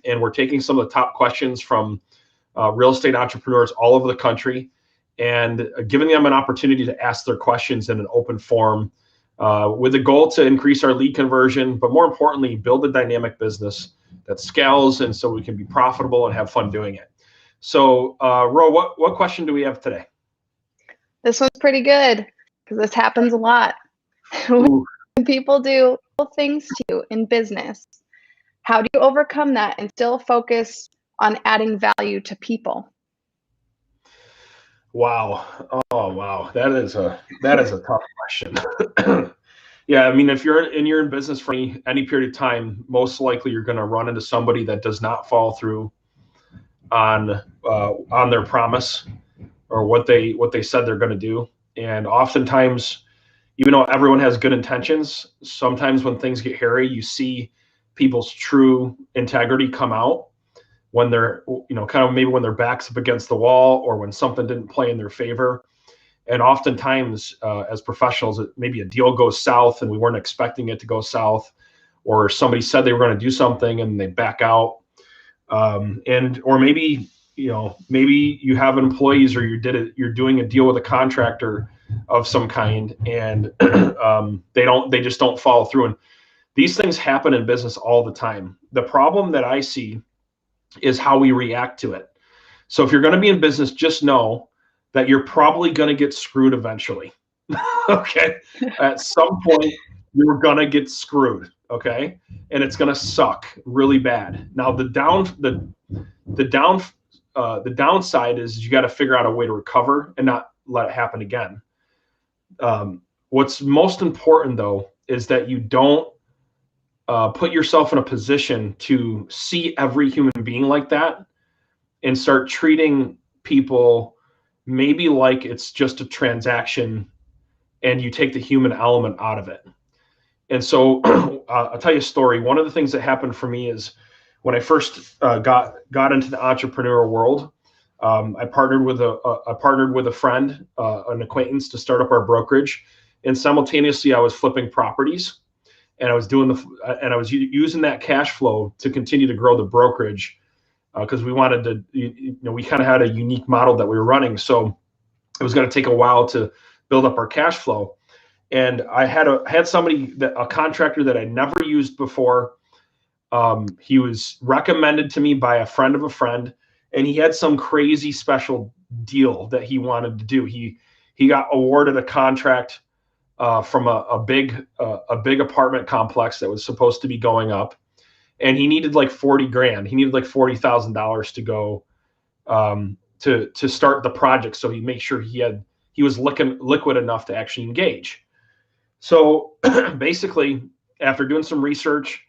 and we're taking some of the top questions from real estate entrepreneurs all over the country, and giving them an opportunity to ask their questions in an open forum, with the goal to increase our lead conversion, but more importantly, build a dynamic business that scales, and so we can be profitable and have fun doing it. So, Ro, what question do we have today? This one's pretty good because this happens a lot. When people do things to you in business, how do you overcome that and still focus on adding value to people? Wow. Oh, wow. That is a tough question. Yeah, I mean, if you're in business for any period of time, most likely you're going to run into somebody that does not follow through on their promise or what they said they're going to do. And oftentimes, even though everyone has good intentions, sometimes when things get hairy, you see people's true integrity come out when they're, kind of maybe when their back's up against the wall or when something didn't play in their favor. And oftentimes, as professionals, maybe a deal goes south and we weren't expecting it to go south, or somebody said they were going to do something and they back out. Or maybe, maybe you have employees, or you're doing a deal with a contractor of some kind, and they just don't follow through. And these things happen in business all the time. The problem that I see is how we react to it. So if you're going to be in business, just know that you're probably going to get screwed eventually. Okay. At some point, you're going to get screwed. Okay. And it's going to suck really bad. Now, the downside is you got to figure out a way to recover and not let it happen again. What's most important, though, is that you don't put yourself in a position to see every human being like that and start treating people maybe like it's just a transaction and you take the human element out of it. And so I'll tell you a story. One of the things that happened for me is when I first got into the entrepreneurial world, I partnered with a friend, an acquaintance, to start up our brokerage. And simultaneously, I was flipping properties, and I was using that cash flow to continue to grow the brokerage, because we wanted to, we kind of had a unique model that we were running. So it was going to take a while to build up our cash flow. And I had somebody, a contractor that I'd never used before. He was recommended to me by a friend of a friend, and he had some crazy special deal that he wanted to do. He got awarded a contract from a big apartment complex that was supposed to be going up, and he needed like 40 grand. He needed like $40,000 to go to start the project. So he made sure he was liquid enough to actually engage. So basically, after doing some research,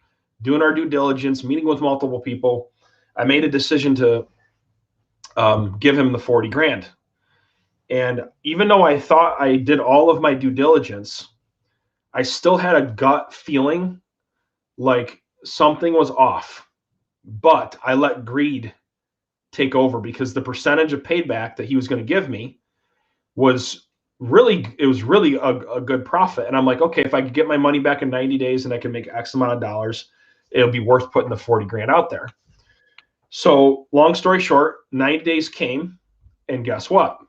doing our due diligence, meeting with multiple people, I made a decision to give him the 40 grand. And even though I thought I did all of my due diligence, I still had a gut feeling like something was off. But I let greed take over, because the percentage of payback that he was going to give me was really a good profit. And I'm like, okay, if I could get my money back in 90 days and I can make X amount of dollars, it'll be worth putting the 40 grand out there. So long story short, 90 days came, and guess what?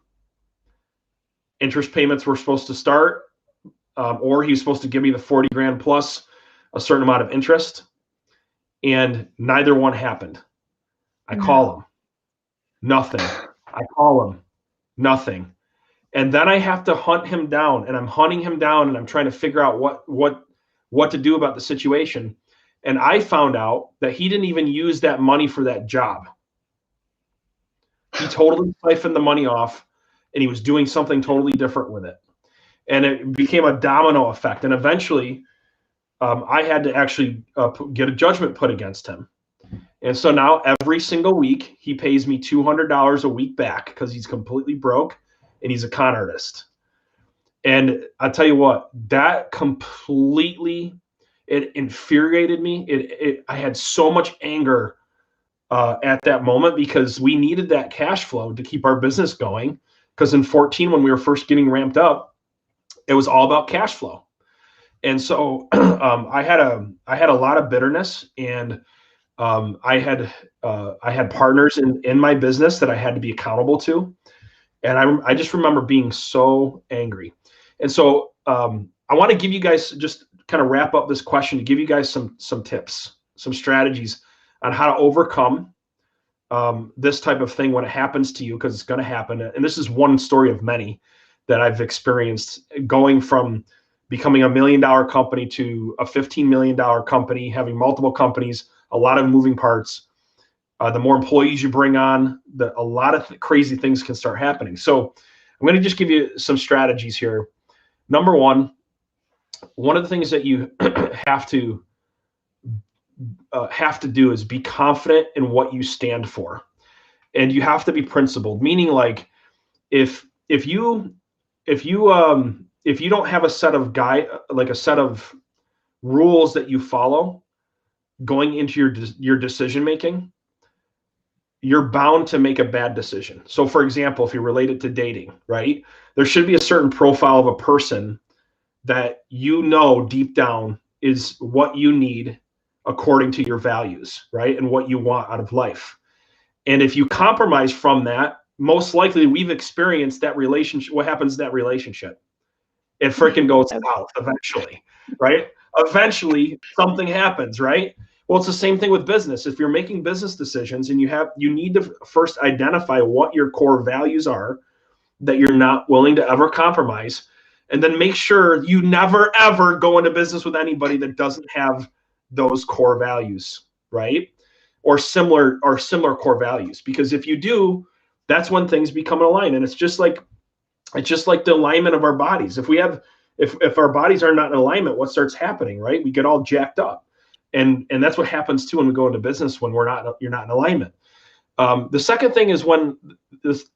Interest payments were supposed to start, or he was supposed to give me the 40 grand plus a certain amount of interest, and neither one happened. I call him, nothing. I call him, nothing. And then I have to hunt him down, and I'm hunting him down, and I'm trying to figure out what to do about the situation. And I found out that he didn't even use that money for that job. He totally siphoned the money off, and he was doing something totally different with it. And it became a domino effect. And eventually, I had to actually get a judgment put against him. And so now every single week, he pays me $200 a week back, because he's completely broke and he's a con artist. And I tell you what, that completely, it infuriated me. I had so much anger at that moment, because we needed that cash flow to keep our business going. Because in 2014, when we were first getting ramped up, it was all about cash flow. And so I had a lot of bitterness, and I had partners in my business that I had to be accountable to, and I just remember being so angry. And so I want to give you guys, just kind of wrap up this question, to give you guys some tips, some strategies on how to overcome this type of thing when it happens to you, because it's going to happen. And this is one story of many that I've experienced, going from becoming $1 million company to a $15 million company, having multiple companies, a lot of moving parts. The more employees you bring on, a lot of crazy things can start happening. So I'm going to just give you some strategies here. Number one of the things that you have to do is be confident in what you stand for, and you have to be principled. Meaning, like, if you don't have a set of rules that you follow going into your decision making, you're bound to make a bad decision. So for example, if you relate it to dating, right? There should be a certain profile of a person that you know deep down is what you need according to your values, right? And what you want out of life. And if you compromise from that, most likely we've experienced that relationship. What happens in that relationship? It freaking goes south eventually, right? Eventually something happens, right? Well, it's the same thing with business. If you're making business decisions, and you need to first identify what your core values are that you're not willing to ever compromise, and then make sure you never ever go into business with anybody that doesn't have those core values, right? Or similar core values. Because if you do, that's when things become aligned. And it's just like the alignment of our bodies. If our bodies are not in alignment, what starts happening, right? We get all jacked up. And that's what happens too when we go into business, when you're not in alignment. The second thing is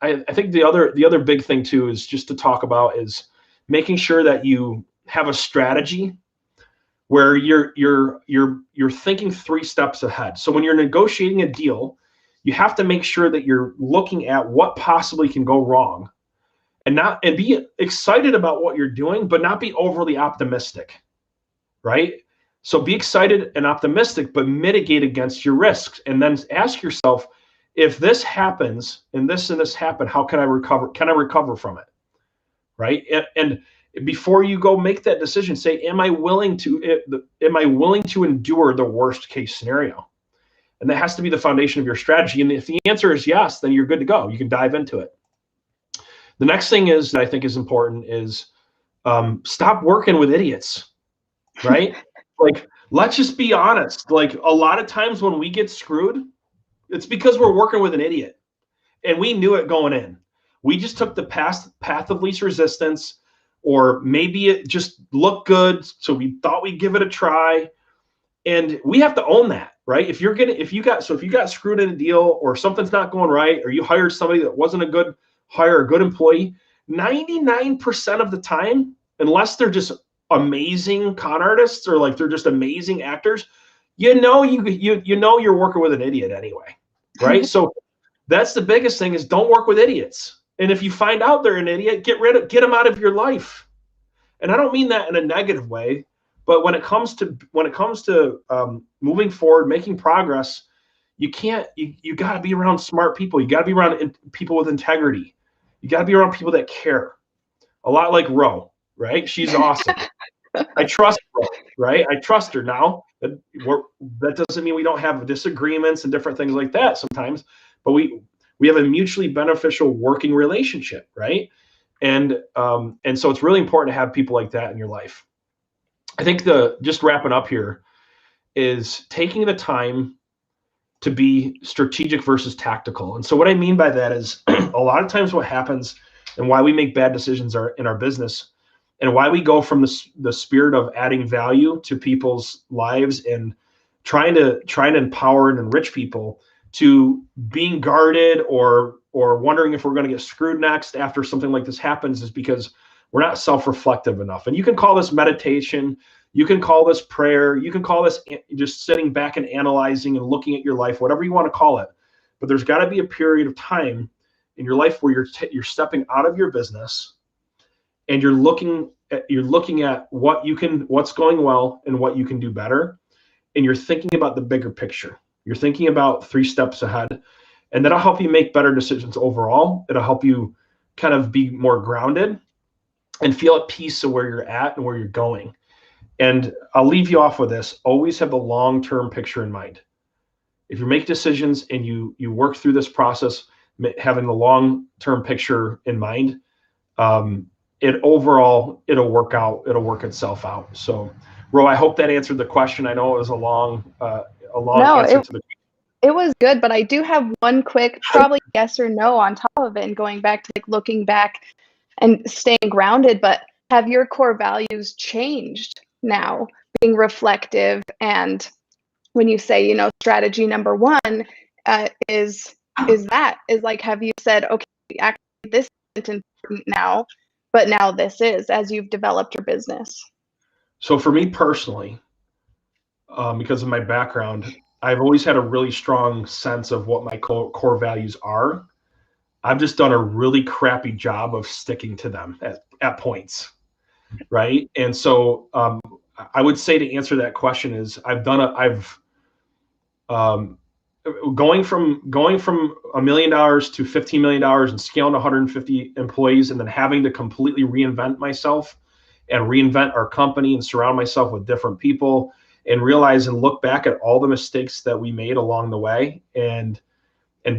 I think the other big thing too is just to talk about is making sure that you have a strategy where you're thinking 3 steps ahead. So when you're negotiating a deal, you have to make sure that you're looking at what possibly can go wrong, and be excited about what you're doing, but not be overly optimistic, right? So be excited and optimistic, but mitigate against your risks. And then ask yourself, if this happens and this happen, how can I recover? Can I recover from it? Right? And before you go make that decision, say, am I willing to endure the worst case scenario? And that has to be the foundation of your strategy. And if the answer is yes, then you're good to go. You can dive into it. The next thing that I think is important is stop working with idiots, right? Like, let's just be honest. Like, a lot of times when we get screwed, it's because we're working with an idiot, and we knew it going in. We just took the path of least resistance, or maybe it just looked good, so we thought we'd give it a try. And we have to own that, right? If you got screwed in a deal, or something's not going right, or you hired somebody that wasn't a good hire, a good employee, 99% of the time, unless they're just amazing con artists, or like they're just amazing actors, you know you're working with an idiot anyway, right? So that's the biggest thing, is don't work with idiots. And if you find out they're an idiot, get them out of your life. And I don't mean that in a negative way, but when it comes to moving forward, making progress, you got to be around smart people. You got to be around people with integrity. You got to be around people that care. A lot like Ro, right? She's awesome. I trust Ro, right? I trust her now. That doesn't mean we don't have disagreements and different things like that sometimes, but we have a mutually beneficial working relationship, right? And so it's really important to have people like that in your life. I think just wrapping up here is taking the time to be strategic versus tactical. And so what I mean by that is a lot of times what happens, and why we make bad decisions in our business, and why we go from the spirit of adding value to people's lives and trying to empower and enrich people, to being guarded or wondering if we're going to get screwed next after something like this happens, is because we're not self-reflective enough. And you can call this meditation, you can call this prayer, you can call this just sitting back and analyzing and looking at your life, whatever you want to call it. But there's got to be a period of time in your life where you're stepping out of your business, and you're looking at what's going well and what you can do better, and you're thinking about the bigger picture. You're thinking about 3 steps ahead, and that'll help you make better decisions overall. It'll help you kind of be more grounded and feel at peace of where you're at and where you're going. And I'll leave you off with this. Always have the long-term picture in mind. If you make decisions and you work through this process, having the long-term picture in mind, it'll work itself out. So, Ro, I hope that answered the question. I know it was a long No, answer to the. it was good, but I do have one quick, probably yes or no on top of it, and going back to like looking back and staying grounded. But have your core values changed now, being reflective? And when you say, you know, strategy number one is like, have you said, okay, actually this isn't important now, but now this is, as you've developed your business? So for me personally, because of my background, I've always had a really strong sense of what my core values are. I've just done a really crappy job of sticking to them at points, right? And so I would say to answer that question is I've going from $1 million to $15 million and scaling to 150 employees, and then having to completely reinvent myself and reinvent our company and surround myself with different people, and realize and look back at all the mistakes that we made along the way, and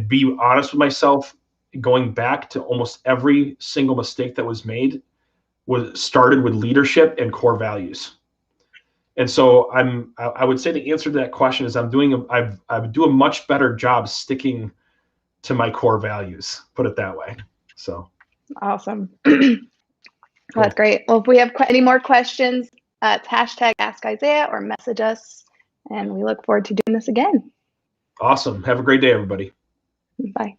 be honest with myself. Going back to almost every single mistake that was made was started with leadership and core values. And so I would say the answer to that question is I do a much better job sticking to my core values, put it that way. So Awesome. That's great. Well, if we have any more questions, it's hashtag Ask Isaiah or message us, and we look forward to doing this again. Awesome. Have a great day, everybody. Bye.